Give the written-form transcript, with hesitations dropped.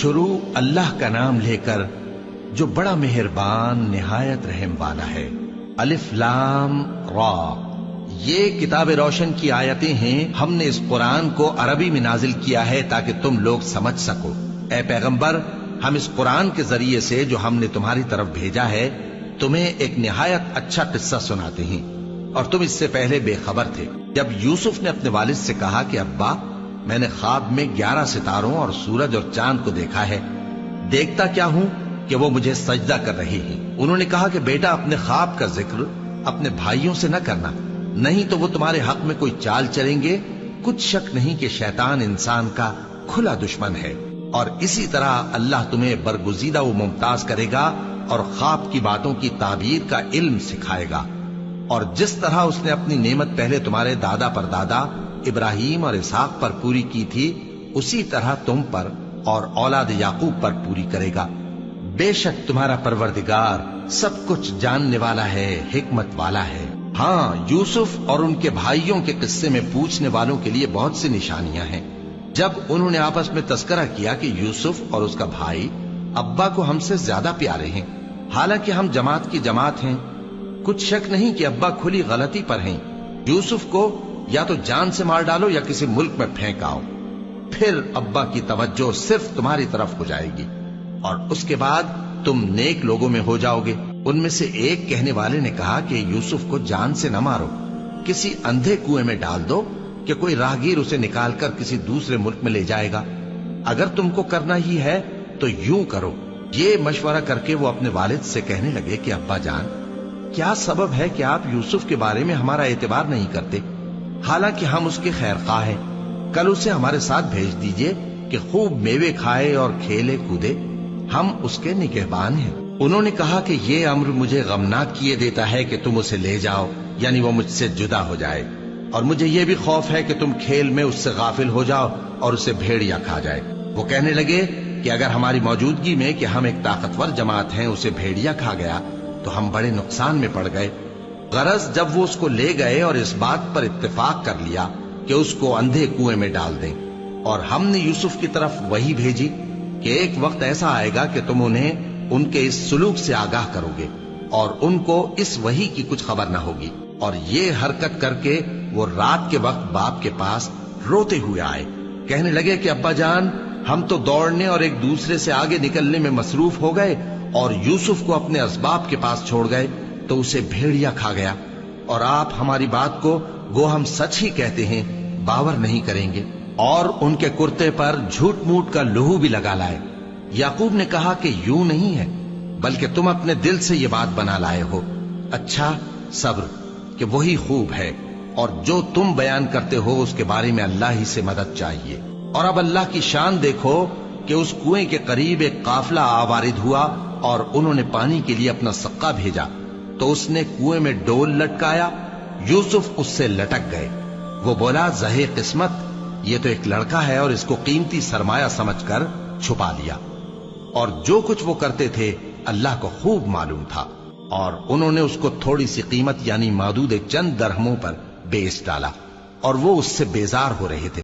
شروع اللہ کا نام لے کر جو بڑا مہربان نہایت رحم والا ہے۔ الف لام را، یہ کتاب روشن کی آیتیں ہیں۔ ہم نے اس قرآن کو عربی میں نازل کیا ہے تاکہ تم لوگ سمجھ سکو۔ اے پیغمبر، ہم اس قرآن کے ذریعے سے جو ہم نے تمہاری طرف بھیجا ہے تمہیں ایک نہایت اچھا قصہ سناتے ہیں، اور تم اس سے پہلے بے خبر تھے۔ جب یوسف نے اپنے والد سے کہا کہ ابا، میں نے خواب میں 11 ستاروں اور سورج اور چاند کو دیکھا ہے، دیکھتا کیا ہوں کہ وہ مجھے سجدہ کر رہے ہیں۔ انہوں نے کہا کہ بیٹا، اپنے خواب کا ذکر اپنے بھائیوں سے نہ کرنا، نہیں تو وہ تمہارے حق میں کوئی چال چلیں گے۔ کچھ شک نہیں کہ شیطان انسان کا کھلا دشمن ہے، اور اسی طرح اللہ تمہیں برگزیدہ و ممتاز کرے گا اور خواب کی باتوں کی تعبیر کا علم سکھائے گا۔ اور جس طرح اس نے اپنی نعمت پہلے تمہارے دادا پر دادا ابراہیم اور اسحاق پر پوری کی تھی، اسی طرح تم پر اور اولاد یعقوب پر پوری کرے گا۔ بے شک تمہارا پروردگار سب کچھ جاننے والا ہے، حکمت والا ہے۔ ہاں، یوسف اور ان کے بھائیوں کے قصے میں پوچھنے والوں کے لیے بہت سی نشانیاں ہیں۔ جب انہوں نے آپس میں تذکرہ کیا کہ یوسف اور اس کا بھائی ابا کو ہم سے زیادہ پیارے ہیں، حالانکہ ہم جماعت کی جماعت ہیں، کچھ شک نہیں کہ ابا کھلی غلطی پر ہیں۔ یوسف کو یا تو جان سے مار ڈالو یا کسی ملک میں پھینک آؤ، پھر ابا کی توجہ صرف تمہاری طرف ہو جائے گی، اور اس کے بعد تم نیک لوگوں میں ہو جاؤ گے۔ ان میں سے ایک کہنے والے نے کہا کہ یوسف کو جان سے نہ مارو، کسی اندھے کنویں میں ڈال دو کہ کوئی راہگیر اسے نکال کر کسی دوسرے ملک میں لے جائے گا۔ اگر تم کو کرنا ہی ہے تو یوں کرو۔ یہ مشورہ کر کے وہ اپنے والد سے کہنے لگے کہ ابا جان، کیا سبب ہے کہ آپ یوسف کے بارے میں ہمارا اعتبار نہیں کرتے، حالانکہ ہم اس کے خیر خواہ ہیں؟ کل اسے ہمارے ساتھ بھیج دیجئے کہ خوب میوے کھائے اور کھیلے کودے، ہم اس کے نگہبان ہیں۔ انہوں نے کہا کہ یہ امر مجھے غمناک کیے دیتا ہے کہ تم اسے لے جاؤ، یعنی وہ مجھ سے جدا ہو جائے، اور مجھے یہ بھی خوف ہے کہ تم کھیل میں اس سے غافل ہو جاؤ اور اسے بھیڑیا کھا جائے۔ وہ کہنے لگے کہ اگر ہماری موجودگی میں کہ ہم ایک طاقتور جماعت ہیں اسے بھیڑیا کھا گیا تو ہم بڑے نقصان میں پڑ گئے۔ غرض جب وہ اس کو لے گئے اور اس بات پر اتفاق کر لیا کہ اس کو اندھے کنویں میں ڈال دیں، اور ہم نے یوسف کی طرف وحی بھیجی کہ ایک وقت ایسا آئے گا کہ تم انہیں ان کے اس سلوک سے آگاہ کرو گے، اور ان کو اس وحی کی کچھ خبر نہ ہوگی۔ اور یہ حرکت کر کے وہ رات کے وقت باپ کے پاس روتے ہوئے آئے، کہنے لگے کہ ابا جان، ہم تو دوڑنے اور ایک دوسرے سے آگے نکلنے میں مصروف ہو گئے اور یوسف کو اپنے اسباب کے پاس چھوڑ گئے تو اسے بھیڑیا کھا گیا، اور آپ ہماری بات کو گو ہم سچ ہی کہتے ہیں باور نہیں کریں گے۔ اور ان کے کرتے پر جھوٹ موٹ کا لہو بھی لگا لائے۔ یعقوب نے کہا کہ یوں نہیں ہے، بلکہ تم اپنے دل سے یہ بات بنا لائے ہو۔ اچھا، صبر کہ وہی خوب ہے، اور جو تم بیان کرتے ہو اس کے بارے میں اللہ ہی سے مدد چاہیے۔ اور اب اللہ کی شان دیکھو کہ اس کنویں کے قریب ایک قافلہ آوارد ہوا اور انہوں نے پانی کے لیے اپنا سقا بھیجا، تو اس نے کنویں میں ڈول لٹکایا، یوسف اس سے لٹک گئے۔ وہ بولا، زہے قسمت، یہ تو ایک لڑکا ہے، اور اس کو قیمتی سرمایہ سمجھ کر چھپا لیا۔ اور جو کچھ وہ کرتے تھے اللہ کو خوب معلوم تھا، اور انہوں نے اس کو تھوڑی سی قیمت یعنی مادود چند درہموں پر بیچ ڈالا، اور وہ اس سے بیزار ہو رہے تھے۔